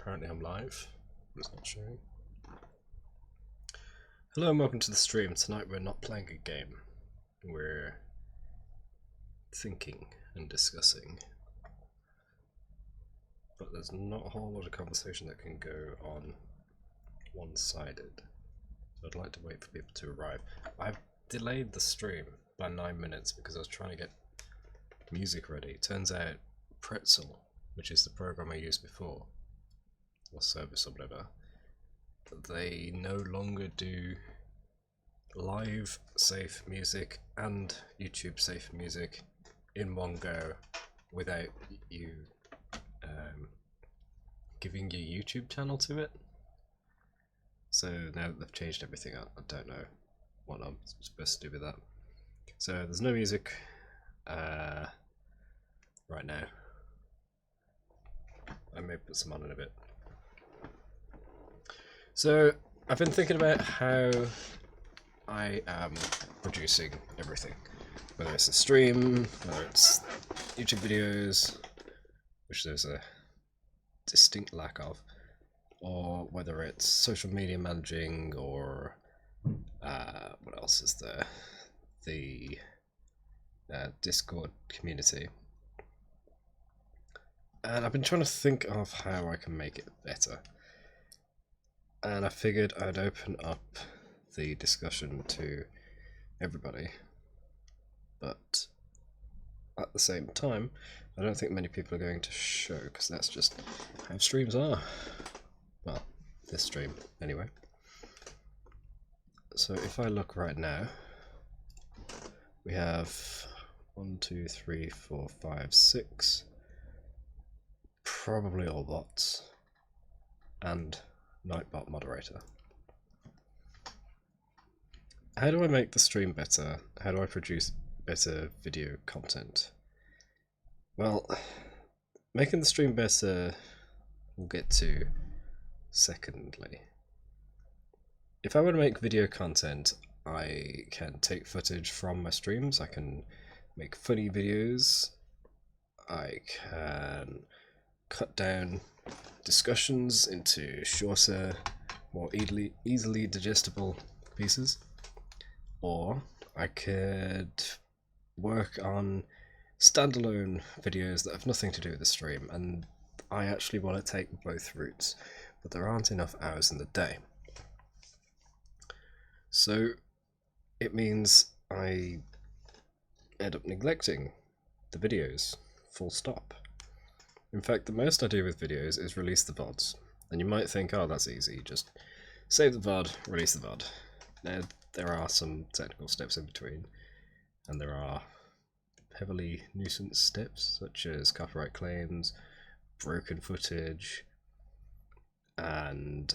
Apparently I'm live, but it's not showing. Hello and welcome to the stream. Tonight we're not playing a game. We're thinking and discussing. But there's not a whole lot of conversation that can go on one-sided. So I'd like to wait for people to arrive. I've delayed the stream by 9 minutes because I was trying to get music ready. Turns out Pretzel, which is the program I used before, or service or whatever, they no longer do live safe music and YouTube safe music in one go without you giving your YouTube channel to it. So now that they've changed everything, I don't know what I'm supposed to do with that. So there's no music right now. I may put some on in a bit. So I've been thinking about how I am producing everything, whether it's a stream, whether it's YouTube videos, which there's a distinct lack of, or whether it's social media managing, or what else is there? The Discord community. And I've been trying to think of how I can make it better. And I figured I'd open up the discussion to everybody. But at the same time, I don't think many people are going to show, because that's just how streams are. Well, this stream, anyway. So if I look right now, we have 1, 2, 3, 4, 5, 6, probably all bots, and Nightbot moderator. How do I make the stream better? How do I produce better video content? Well, making the stream better we'll get to secondly. If I want to make video content, I can take footage from my streams, I can make funny videos, I can cut down discussions into shorter, more easily digestible pieces, or I could work on standalone videos that have nothing to do with the stream, and I actually want to take both routes, but there aren't enough hours in the day. So it means I end up neglecting the videos, full stop. In fact, the most I do with videos is release the VODs. And you might think, oh, that's easy, just save the VOD, release the VOD. Now, there are some technical steps in between, and there are heavily nuisance steps, such as copyright claims, broken footage, and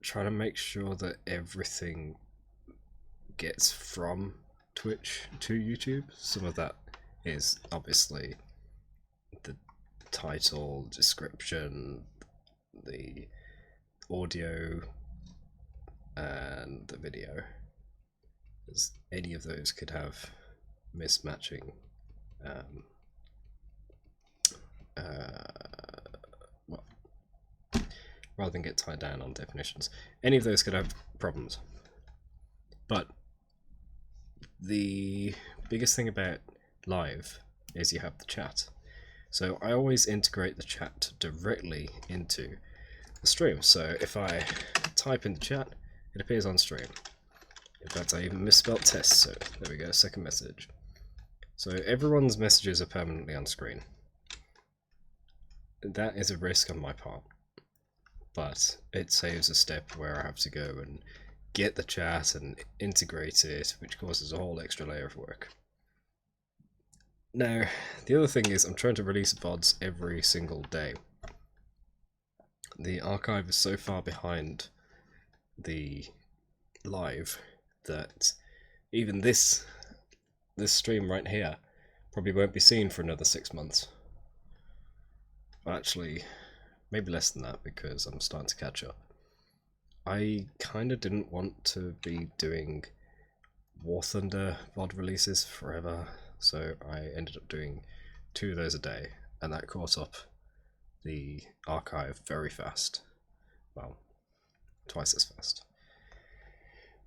trying to make sure that everything gets from Twitch to YouTube. Some of that is obviously the title, description, the audio, and the video, as any of those could have mismatching well, rather than get tied down on definitions, any of those could have problems. But the biggest thing about live is you have the chat. So I always integrate the chat directly into the stream. So if I type in the chat, it appears on stream. In fact, I even misspelled test, so there we go, second message. So everyone's messages are permanently on screen. That is a risk on my part, but it saves a step where I have to go and get the chat and integrate it, which causes a whole extra layer of work. Now, the other thing is I'm trying to release VODs every single day. The archive is so far behind the live that even this stream right here probably won't be seen for another 6 months. Actually, maybe less than that, because I'm starting to catch up. I kind of didn't want to be doing War Thunder VOD releases forever, so I ended up doing 2 of those a day, and that caught up the archive very fast. well, twice as fast.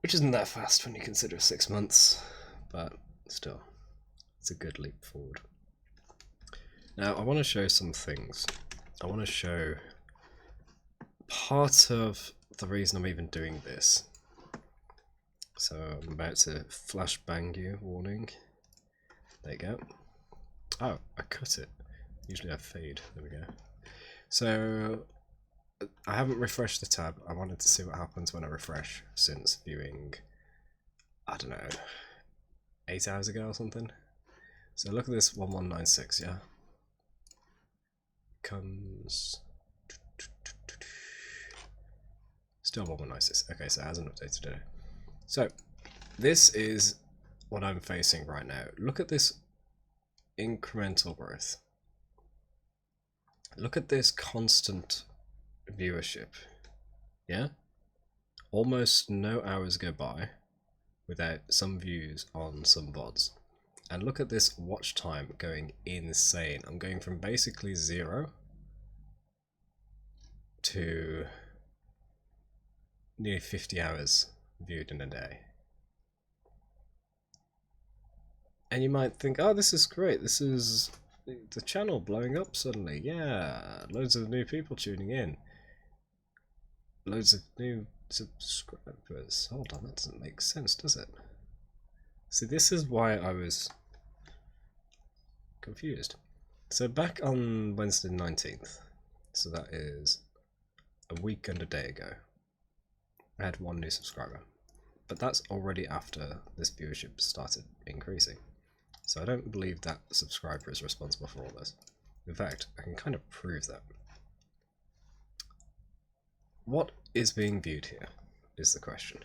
Which isn't that fast when you consider 6 months, but still, it's a good leap forward. Now, I want to show some things. I want to show part of the reason I'm even doing this. So I'm about to flash bang you, warning. There you go. Oh, I cut it. Usually I fade. There we go. So I haven't refreshed the tab. I wanted to see what happens when I refresh since viewing, I don't know, 8 hours ago or something. So look at this 1196, yeah? Comes... Still 1196. Okay, so it hasn't updated today. So this is what I'm facing right now. Look at this incremental growth. Look at this constant viewership. Yeah? Almost no hours go by without some views on some VODs. And look at this watch time going insane. I'm going from basically 0 to nearly 50 hours viewed in a day. And you might think, oh, this is great. This is the channel blowing up suddenly. Yeah, loads of new people tuning in. Loads of new subscribers. Hold on, that doesn't make sense, does it? See, this is why I was confused. So back on Wednesday 19th, so that is a week and a day ago, I had 1 new subscriber. But that's already after this viewership started increasing. So I don't believe that subscriber is responsible for all this. In fact, I can kind of prove that. What is being viewed here is the question.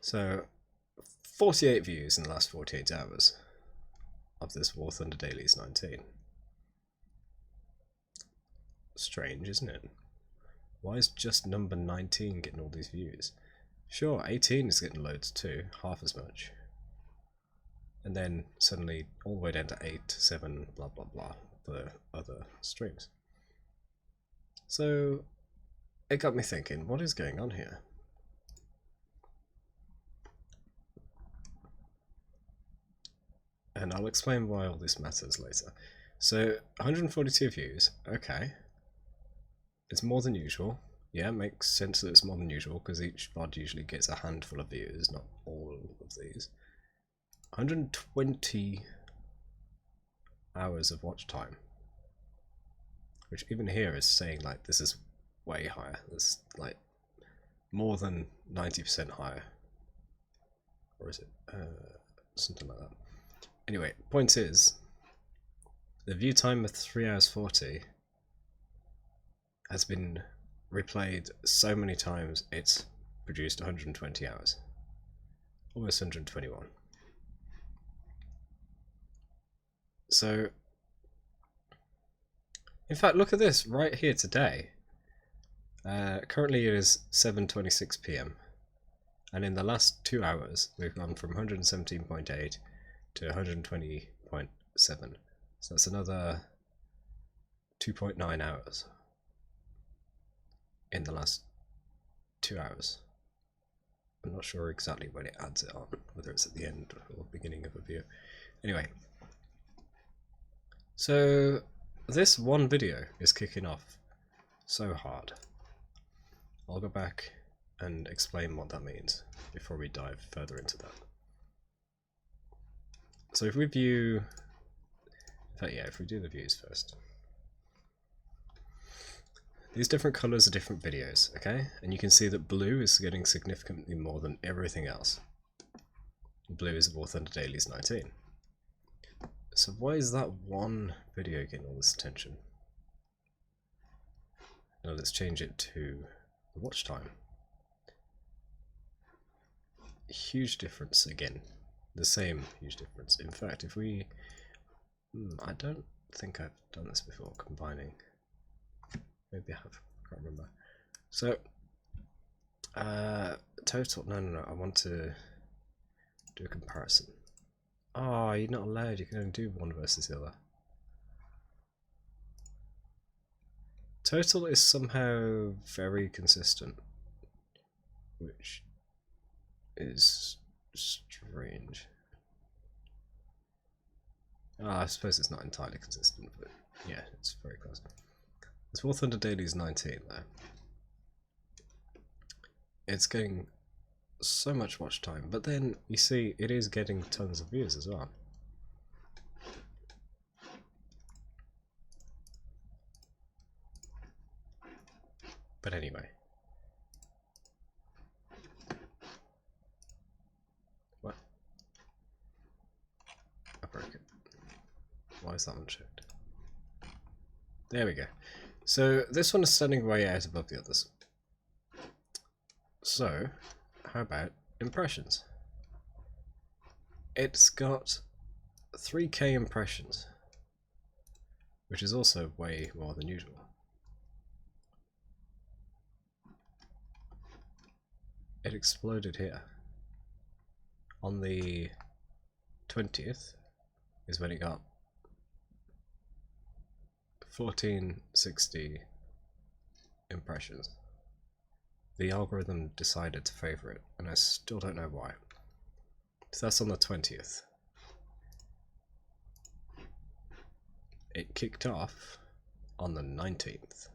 So 48 views in the last 48 hours of this War Thunder Dailies 19. Strange, isn't it? Why is just number 19 getting all these views? Sure, 18 is getting loads too, half as much. And then suddenly all the way down to 8, 7, blah blah blah for other streams. So it got me thinking, what is going on here? And I'll explain why all this matters later. So 142 views, okay. It's more than usual. Yeah, it makes sense that it's more than usual because each VOD usually gets a handful of views, not all of these. 120 hours of watch time, which even here is saying like this is way higher. It's like more than 90% higher, or is it something like that? Anyway, point is, the view time of 3 hours 40 has been replayed so many times it's produced 120 hours, almost 121. So, in fact, look at this right here today. Currently it is 7:26 p.m. and in the last 2 hours we've gone from 117.8 to 120.7. So that's another 2.9 hours in the last 2 hours. I'm not sure exactly when it adds it on, whether it's at the end or beginning of a view. Anyway, so this one video is kicking off so hard. I'll go back and explain what that means before we dive further into that. So if we view, in fact, yeah, if we do the views first. These different colours are different videos, okay? And you can see that blue is getting significantly more than everything else. Blue is War Thunder Dailies 19. So why is that one video getting all this attention? Now let's change it to the watch time. Huge difference again. The same huge difference. In fact, if we... I don't think I've done this before, combining. Maybe I have, I can't remember. So, total, no, I want to do a comparison. Oh, you're not allowed, you can only do one versus the other. total is somehow very consistent, which is strange. I suppose it's not entirely consistent, but yeah, it's very close. This War Thunder Daily is 19 though. It's getting so much watch time, but then you see it is getting tons of views as well. But anyway. What? I broke it. Why is that one checked? There we go. So this one is standing way out above the others. So, how about impressions? It's got 3K impressions, which is also way more than usual. It exploded here. On the 20th is when it got 1460 impressions. The algorithm decided to favour it, and I still don't know why. So that's on the 20th. It kicked off on the 19th.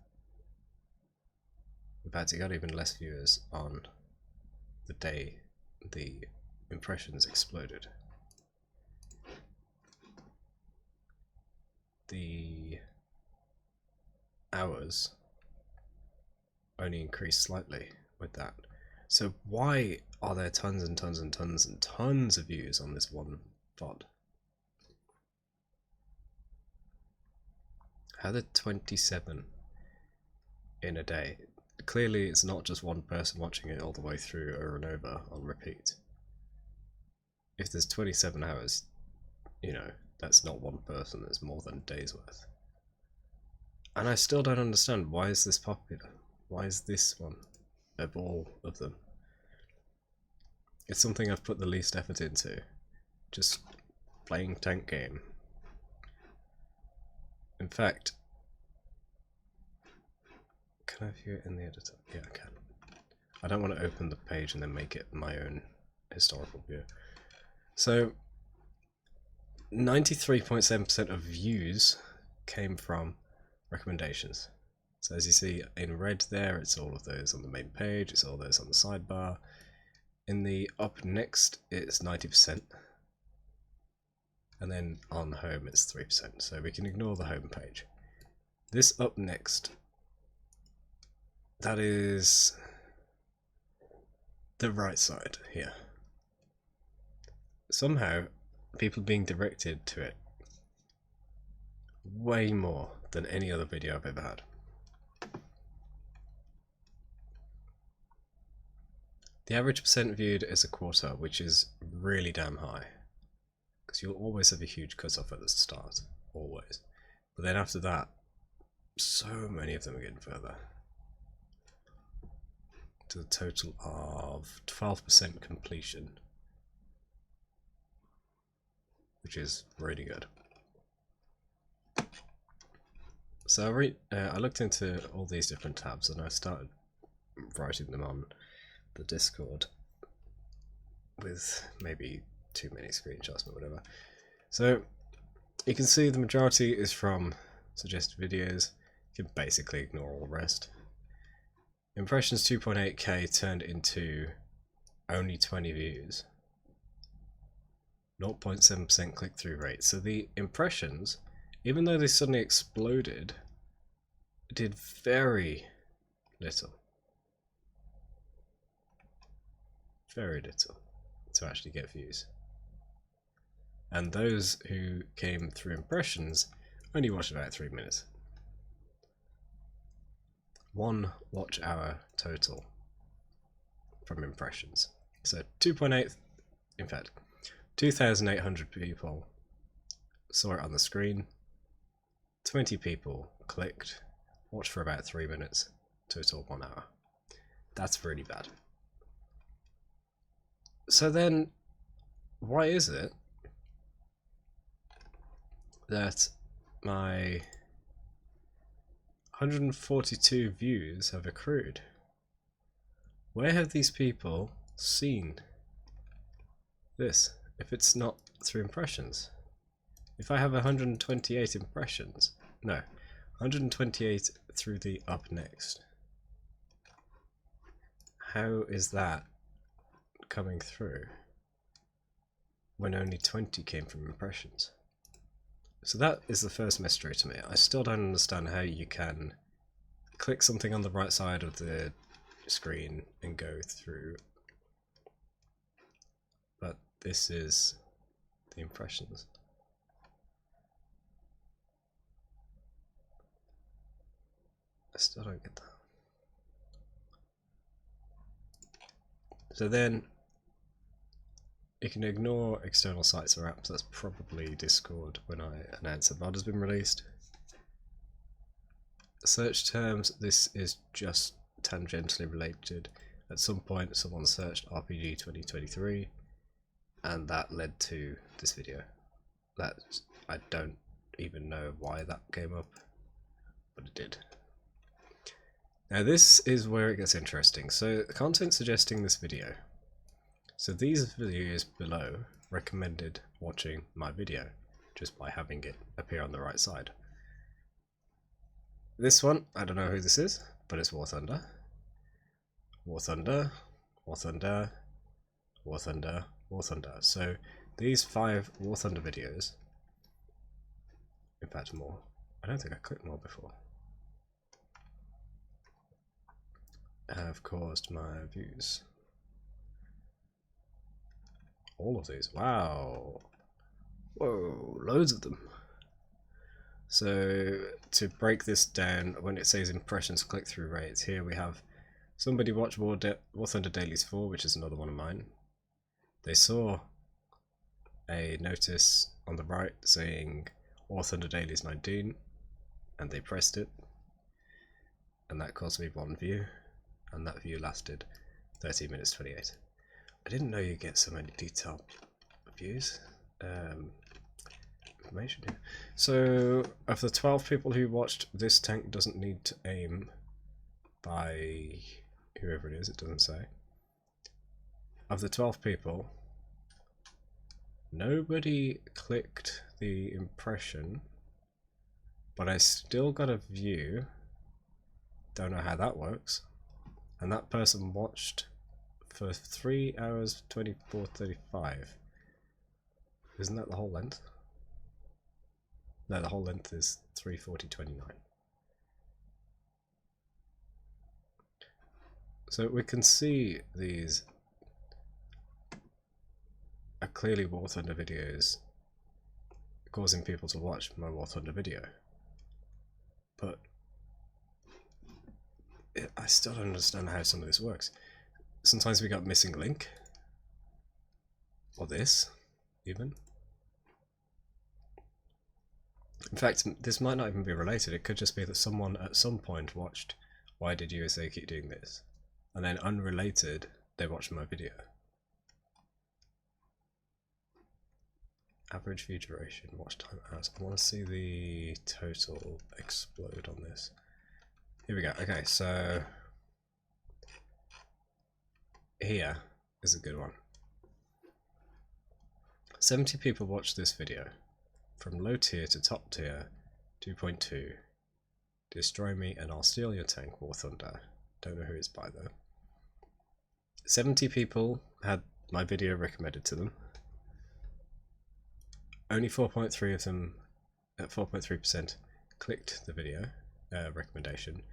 In fact, it got even less viewers on the day the impressions exploded. The hours only increased slightly with that. So why are there tons and tons and tons and tons of views on this one VOD? How did 27 in a day? Clearly it's not just one person watching it all the way through over and over on repeat. If there's 27 hours, you know, that's not one person, there's more than a day's worth. And I still don't understand, why is this popular? Why is this one of all of them? It's something I've put the least effort into. Just playing tank game. In fact, can I view it in the editor? Yeah, I can. I don't want to open the page and then make it my own historical view. So, 93.7% of views came from recommendations. So as you see in red there, it's all of those on the main page, it's all those on the sidebar. In the up next, it's 90%. And then on home, it's 3%. So we can ignore the home page. This up next, that is the right side here. Somehow, people being directed to it way more than any other video I've ever had. The average percent viewed is a quarter, which is really damn high. Because you'll always have a huge cutoff at the start. Always. But then after that, so many of them are getting further. To the total of 12% completion. Which is really good. So I looked into all these different tabs and I started writing them on the Discord with maybe too many screenshots, but whatever. So you can see the majority is from suggested videos. You can basically ignore all the rest. Impressions 2.8k turned into only 20 views. 0.7% click-through rate. So the impressions, even though they suddenly exploded, did very little. Very little to actually get views. And those who came through impressions only watched about 3 minutes. 1 watch hour total from impressions. So 2.8, in fact, 2,800 people saw it on the screen. 20 people clicked, watched for about 3 minutes, total 1 hour. That's really bad. So then, why is it that my 142 views have accrued. Where have these people seen this if it's not through impressions? If I have 128 impressions, no, 128 through the up next. How is that coming through when only 20 came from impressions? So that is the first mystery to me. I still don't understand how you can click something on the right side of the screen and go through. But this is the impressions. I still don't get that. So then you can ignore external sites or apps. That's probably Discord when I announce a VOD has been released. Search terms, this is just tangentially related. At some point someone searched RPG 2023 and that led to this video. That I don't even know why that came up, but it did. Now this is where it gets interesting. So the content suggesting this video. So these videos below recommended watching my video just by having it appear on the right side. This one, I don't know who this is, but it's War Thunder. War Thunder, War Thunder, War Thunder, War Thunder. So these 5 War Thunder videos, in fact more, I don't think I clicked more before, have caused my views. All of these, wow, whoa, loads of them. So to break this down, when it says impressions click-through rates, here we have somebody watched War Thunder Dailies 4, which is another one of mine. They saw a notice on the right saying War Thunder Dailies 19, and they pressed it, and that caused me 1 view, and that view lasted 13 minutes 28. I didn't know you get so many detailed views. Information here. So of the 12 people who watched This Tank Doesn't Need to Aim by whoever it is, it doesn't say. Of the 12 people, nobody clicked the impression, but I still got a view. Don't know how that works. And that person watched for 3 hours 24:35. Isn't that the whole length? No, the whole length is 3:40:29. So we can see these are clearly War Thunder videos causing people to watch my War Thunder video. But I still don't understand how some of this works. Sometimes we got missing link, or this, even. In fact, this might not even be related. It could just be that someone at some point watched Why Did USA Keep Doing This? And then unrelated, they watched my video. Average view duration, watch time hours. I want to see the total explode on this. Here we go. Okay, so here is a good one. 70 people watched this video. From low tier to top tier, 2.2. Destroy me and I'll steal your tank, War Thunder. Don't know who it's by though. 70 people had my video recommended to them. Only 4.3 of them, at 4.3%, clicked the video recommendation.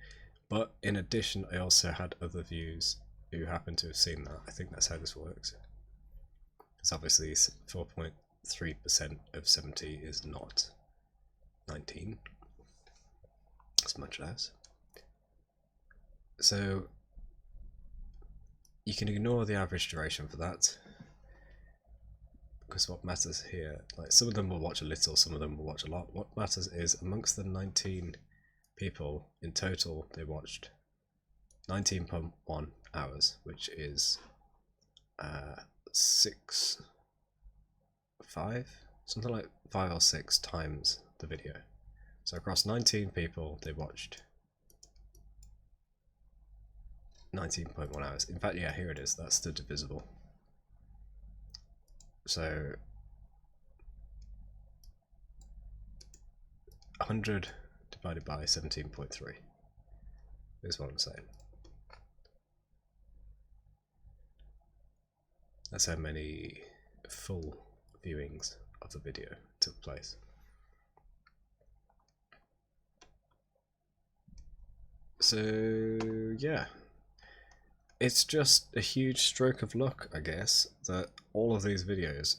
But in addition, I also had other views who happened to have seen that. I think that's how this works. It's obviously 4.3% of 70 is not 19. It's much less. So you can ignore the average duration for that, because what matters here, like some of them will watch a little, some of them will watch a lot. What matters is amongst the 19 people in total, they watched 19.1 hours, which is something like 5 or 6 times the video. So across 19 people, they watched 19.1 hours. In fact, yeah, here it is. That's the divisible. So 100 divided by 17.3 is what I'm saying. That's how many full viewings of the video took place. So yeah, it's just a huge stroke of luck, I guess, that all of these videos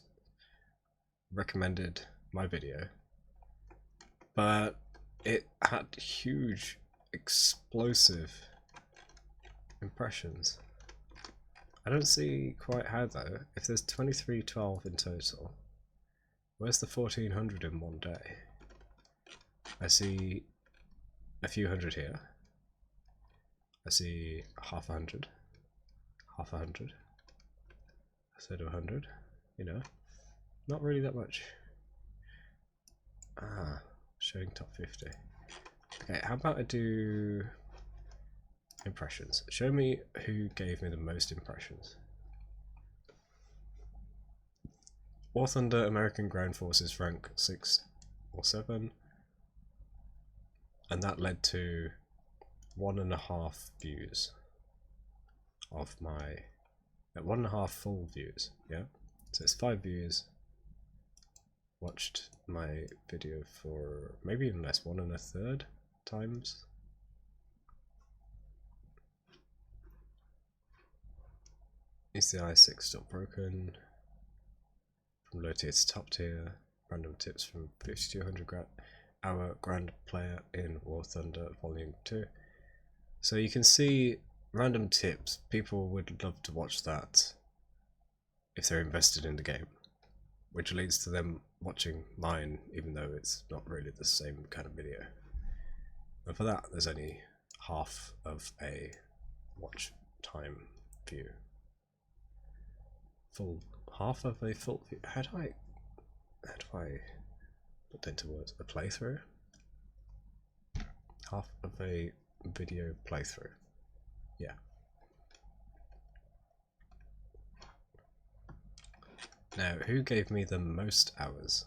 recommended my video, but it had huge explosive impressions. I don't see quite how though. If there's 2312 in total, where's the 1400 in one day? I see a few hundred here. I see half a hundred, half a hundred, a third of 100, you know, not really that much. Ah, showing top 50. Okay, how about I do impressions? Show me who gave me the most impressions. War Thunder American Ground Forces rank 6 or 7, and that led to 1.5 views of my 1.5 full views. Yeah, so it's 5 views. Watched my video for maybe even less, 1 1/3 times. ECI 6 still broken. From low tier to top tier. Random tips from 5200 hour grand player in War Thunder Volume 2. So you can see random tips. People would love to watch that if they're invested in the game, which leads to them watching mine, even though it's not really the same kind of video. And for that, there's only half of a watch time view. Half of a full view. How do I put that into words? A playthrough? Half of a video playthrough. Yeah. Now, who gave me the most hours?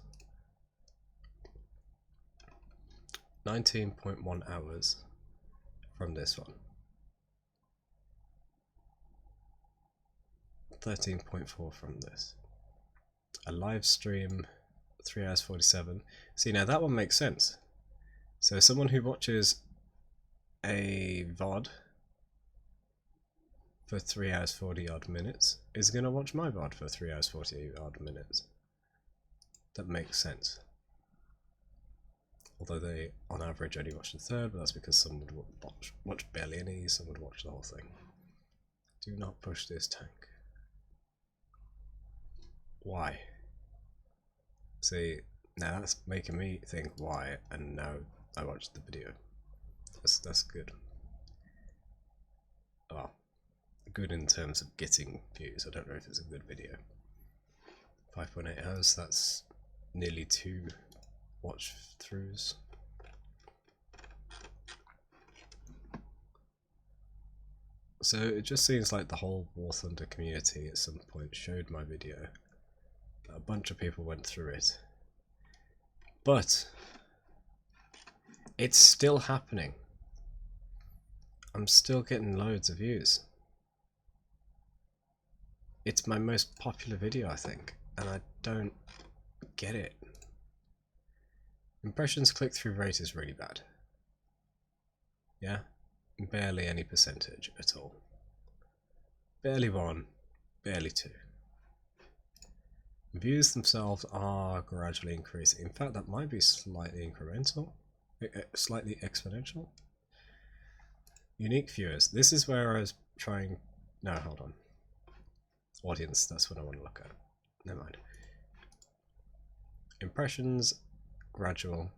19.1 hours from this one. 13.4 from this. A live stream, 3 hours 47. See, now that one makes sense. So someone who watches a VOD for 3 hours 40 odd minutes is going to watch my VOD for 3 hours 40 odd minutes. That makes sense. Although they, on average, only watch a third, but that's because some would watch barely any, some would watch the whole thing. Do not push this tank. Why? See, now that's making me think why, and now I watched the video. That's good. Well, good in terms of getting views. I don't know if it's a good video. 5.8 hours, that's nearly 2 watch throughs. So it just seems like the whole War Thunder community at some point showed my video. A bunch of people went through it. But it's still happening. I'm still getting loads of views. It's my most popular video, I think, and I don't get it. Impressions click-through rate is really bad. Yeah? Barely any percentage at all. Barely 1, barely 2. Views themselves are gradually increasing. In fact, that might be slightly incremental, slightly exponential. Unique viewers. This is where I was trying. No, hold on. Audience, that's what I want to look at. Never mind. Impressions, gradual.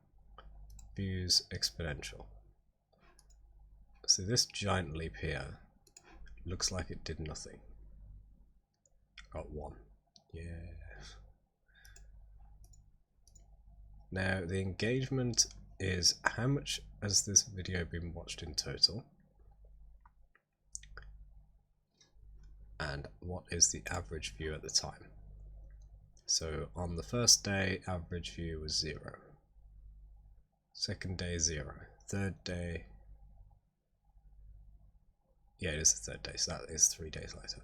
Views, exponential. So this giant leap here looks like it did nothing. Got 1. Yeah. Now the engagement is how much has this video been watched in total? and what is the average view at the time. So on the first day, average view was 0. Second day, 0. Third day, yeah, it is the third day, so that is 3 days later.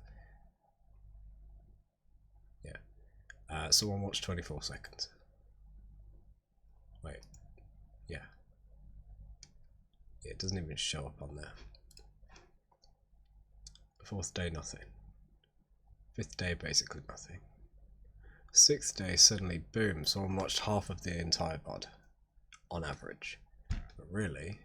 Yeah. Someone watched 24 seconds. Wait. Yeah. It doesn't even show up on there. Fourth day, nothing. Fifth day, basically nothing. Sixth day, suddenly, boom, someone watched half of the entire VOD, on average. But really,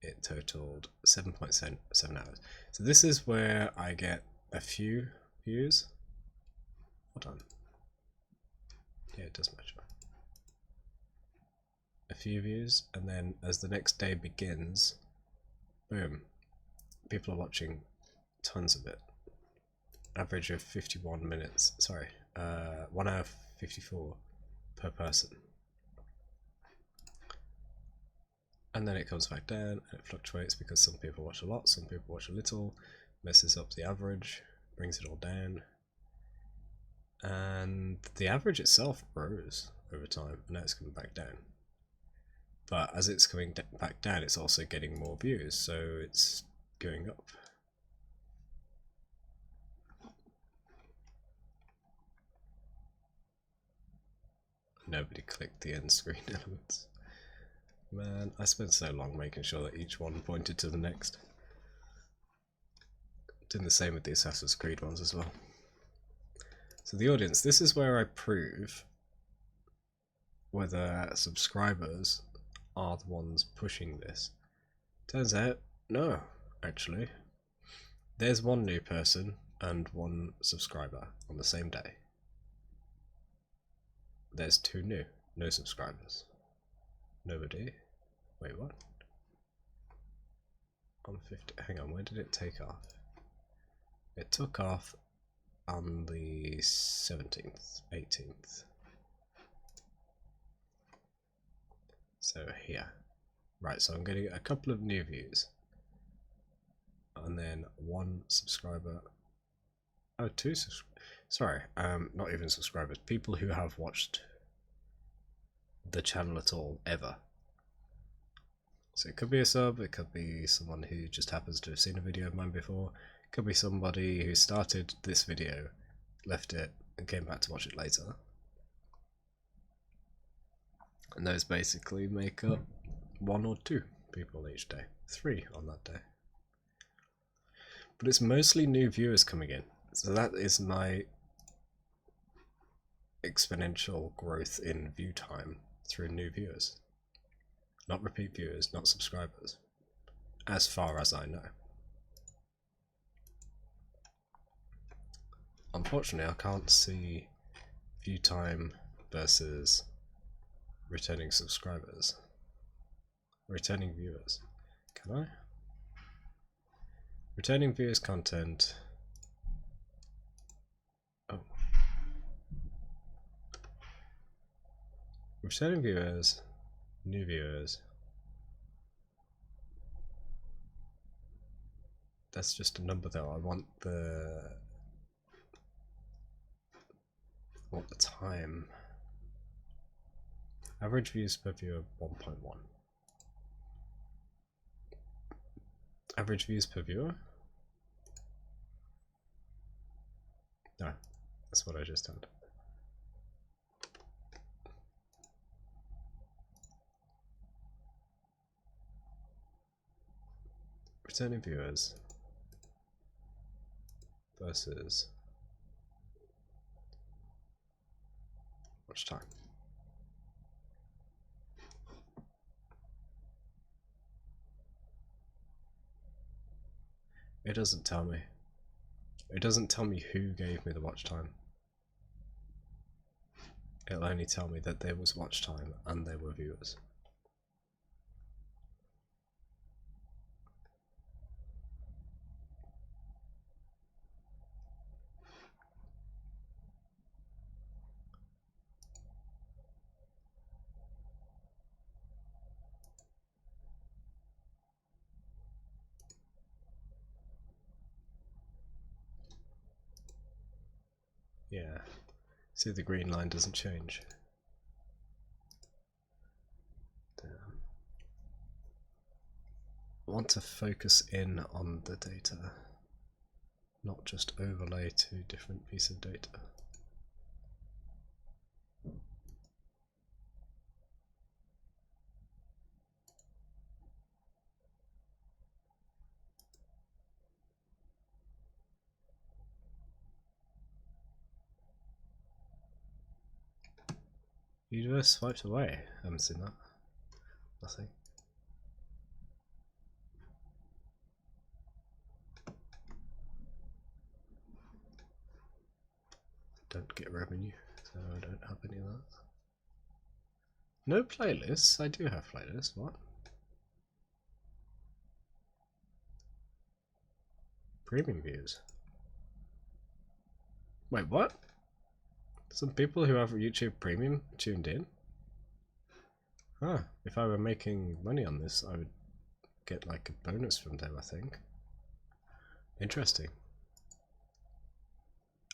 it totaled 7.7 hours. So this is where I get a few views. Hold on. Yeah, it does match up. A few views, and then as the next day begins, boom, people are watching tons of it. Average of 51 minutes, sorry, 1 hour 54 per person. And then it comes back down and it fluctuates because some people watch a lot, some people watch a little, messes up the average, brings it all down. And the average itself grows over time, and now it's coming back down. But as it's coming back down, it's also getting more views, so it's going up. Nobody clicked the end screen elements. Man, I spent so long making sure that each one pointed to the next. Doing the same with the Assassin's Creed ones as well. So the audience, this is where I prove whether subscribers are the ones pushing this. Turns out, no, actually. There's one new person and one subscriber on the same day. There's 2 new, no subscribers. Nobody. Wait, what? On 50, hang on, where did it take off? It took off on the 17th, 18th. So here. Right, so I'm getting a couple of new views. And then 1 subscriber. Oh, 2 subscribers. Sorry, not even subscribers. People who have watched the channel at all, ever. So it could be a sub, it could be someone who just happens to have seen a video of mine before, it could be somebody who started this video, left it, and came back to watch it later. And those basically make up 1 or 2 people each day. 3 on that day. But it's mostly new viewers coming in. So that is my exponential growth in view time through new viewers. Not repeat viewers, not subscribers. As far as I know. Unfortunately, I can't see view time versus returning subscribers. Returning viewers. Can I? Returning viewers content. Oh. Returning viewers, new viewers. That's just a number though. I want the time. Average views per viewer 1.1. Average views per viewer? No, that's what I just did. Returning viewers versus watch time. It doesn't tell me. It doesn't tell me who gave me the watch time. It'll only tell me that there was watch time and there were viewers. Yeah. See, the green line doesn't change. Damn. I want to focus in on the data, not just overlay two different pieces of data. Universe swiped away. I haven't seen that. Nothing. Don't get revenue, so I don't have any of that. No playlists? I do have playlists. What? Premium views. Wait, what? Some people who have YouTube Premium tuned in? Huh. If I were making money on this, I would get like a bonus from them, I think. Interesting.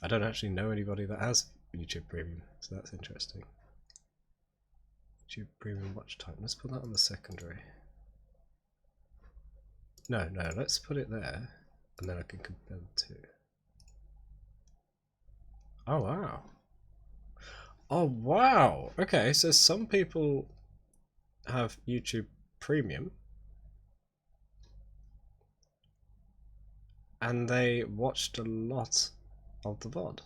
I don't actually know anybody that has YouTube Premium, so that's interesting. YouTube Premium watch time. Let's put that on the secondary. No, let's put it there, and then I can compare the two. Oh, wow. Oh, wow. Okay, so some people have YouTube Premium, and they watched a lot of the VOD.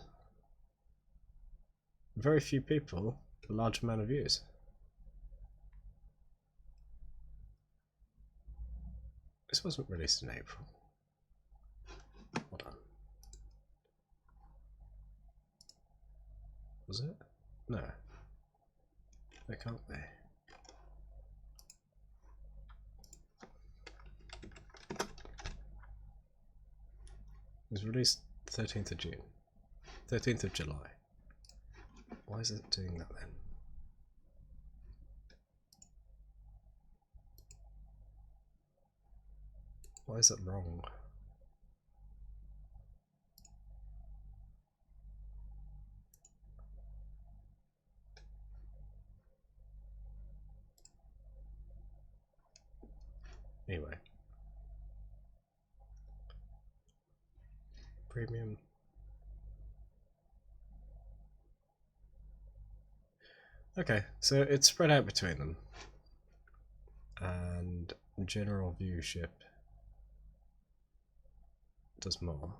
Very few people, a large amount of views. This wasn't released in April. Hold on. Was it? No. They can't be. It was released 13th of June. 13th of July. Why is it doing that then? Why is it wrong? Anyway. Premium. Okay, so it's spread out between them. And general viewership does more.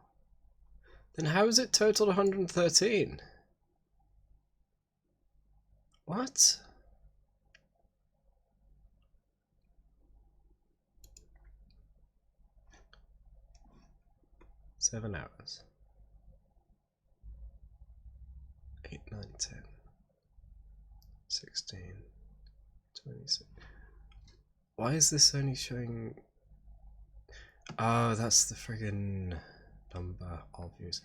Then how is it total 113? What? Seven hours. 8, 9, 10, 16, 26. Why is this only showing? Oh, that's the friggin' number of views.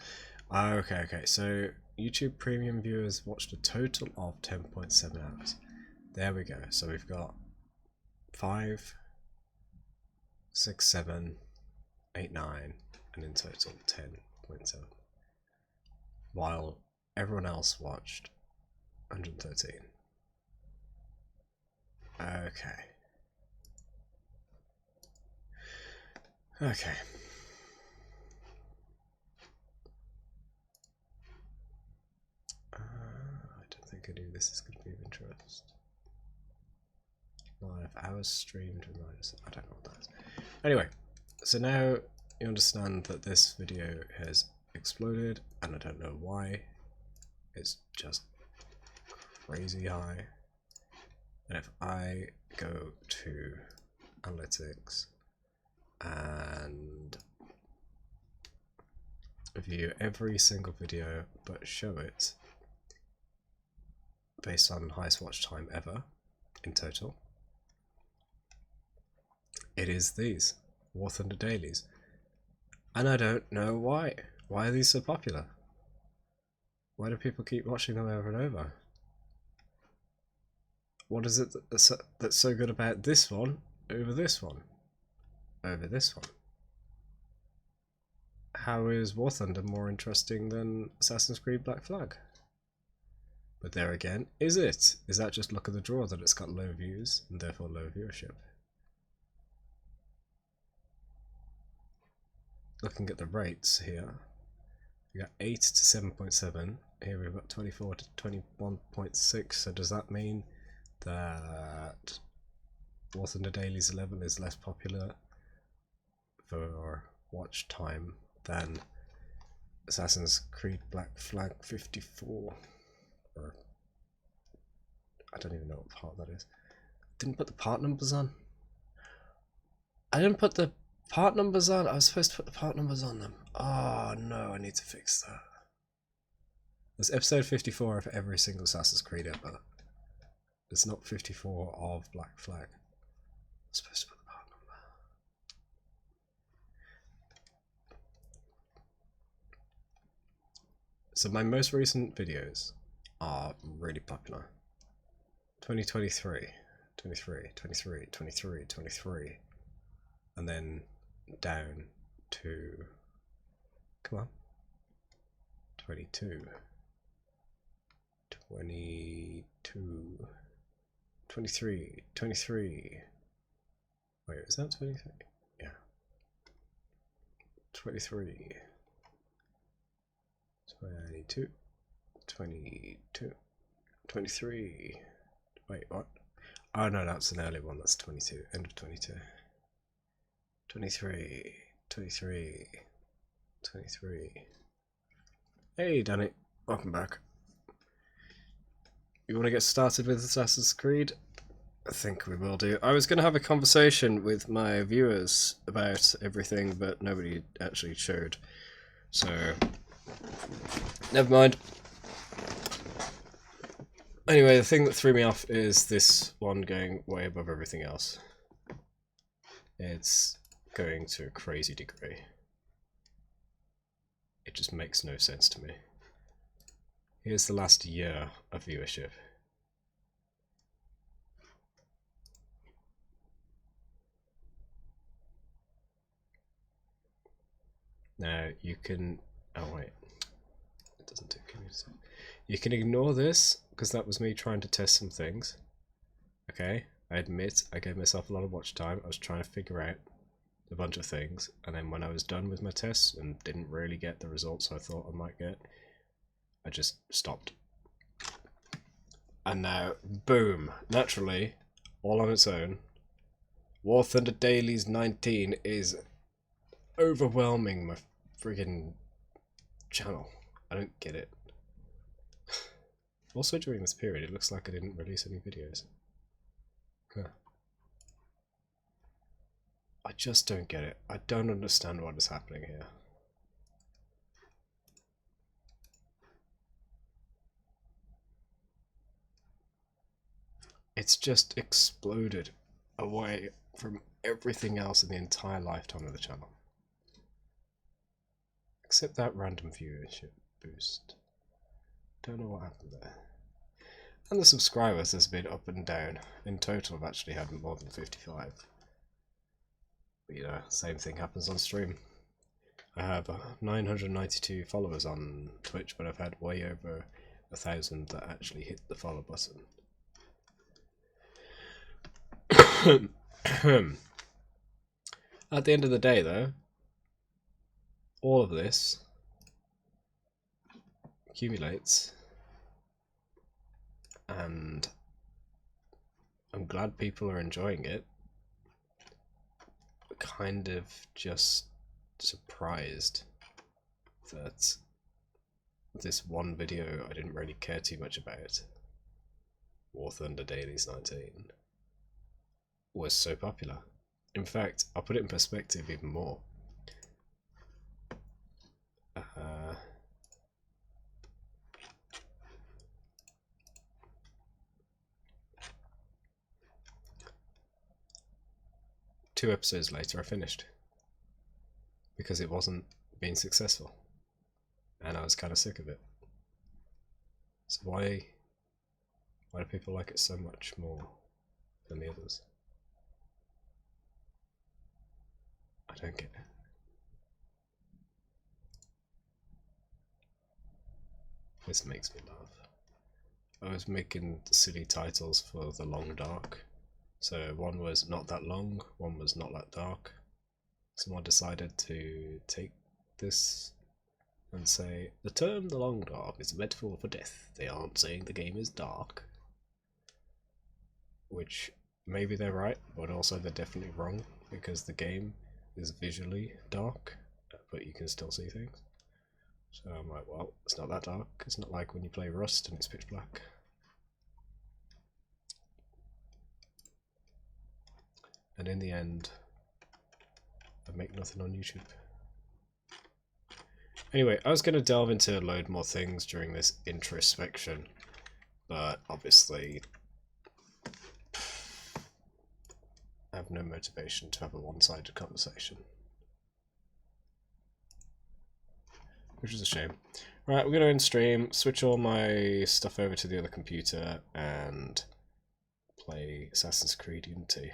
Okay. So YouTube Premium viewers watched a total of 10.7 hours. There we go. So we've got 5, 6, 7, 8, 9, and in total 10.7. While everyone else watched 113. Okay. I don't think any of this is going to be of interest. 5 hours streamed reminders. I don't know what that is. Anyway, so now you understand that this video has exploded, and I don't know why. It's just crazy high. And if I go to analytics and view every single video but show it based on highest watch time ever in total, it is these War Thunder dailies, and I don't know why. Why are these so popular? Why do people keep watching them over and over? What is it that's so good about this one over this one over this one? how is War Thunder more interesting than Assassin's Creed Black Flag? But there again, is it? Is that just luck of the draw that it's got low views and therefore low viewership? Looking at the rates here, we got 8 to 7.7. Here we've got 24 to 21.6. So does that mean that War Thunder Dailies 11 is less popular for watch time than Assassin's Creed Black Flag 54? Or I don't even know what part that is. Didn't put the part numbers on. I didn't put the part numbers on. I was supposed to put the part numbers on them. Oh no, I need to fix that. There's episode 54 of every single Assassin's Creed ever. It's not 54 of Black Flag. I'm supposed to put the part number. So my most recent videos are really popular. 2023, 23, 23, 23, 23, and then down to, come on, 22, 22, 23, 23, wait, is that 23? Yeah, 23, 22, 22, 23, wait, what? Oh no, that's an early one, that's 22, end of 22. 23, 23, 23. Hey Danny, welcome back. You want to get started with Assassin's Creed? I think we will do. I was going to have a conversation with my viewers about everything, but nobody actually showed. So, never mind. Anyway, the thing that threw me off is this one going way above everything else. It's going to a crazy degree. It just makes no sense to me. Here's the last year of viewership. Now you can, oh wait, it doesn't do community. You can ignore this because that was me trying to test some things. Okay, I admit I gave myself a lot of watch time. I was trying to figure out a bunch of things, and then when I was done with my tests and didn't really get the results I thought I might get, I just stopped. And now, boom, naturally, all on its own, War Thunder Dailies 19 is overwhelming my friggin' channel. I don't get it. Also during this period, it looks like I didn't release any videos. Huh. I just don't get it. I don't understand what is happening here. It's just exploded away from everything else in the entire lifetime of the channel. Except that random viewership boost. Don't know what happened there. And the subscribers has been up and down. In total I've actually had more than 55. But you know, same thing happens on stream. I have 992 followers on Twitch, but I've had way over 1,000 that actually hit the follow button. At the end of the day though, all of this accumulates, and I'm glad people are enjoying it. I'm kind of just surprised that this one video I didn't really care too much about, War Thunder Dailies 19, was so popular. In fact, I'll put it in perspective even more. Two episodes later I finished because it wasn't being successful and I was kind of sick of it. So why do people like it so much more than the others? I don't get it. This makes me laugh. I was making silly titles for The Long Dark. So one was Not That Long, one was Not That Dark. Someone decided to take this and say, the term The Long Dark is a metaphor for death. They aren't saying the game is dark. Which, maybe they're right, but also they're definitely wrong, because the game is visually dark, but you can still see things. So I'm like, well, it's not that dark. It's not like when you play Rust and it's pitch black. And in the end, I make nothing on YouTube. Anyway, I was going to delve into a load more things during this introspection, but obviously I have no motivation to have a one-sided conversation. Which is a shame. Right, we're going to end stream, switch all my stuff over to the other computer, and play Assassin's Creed Unity.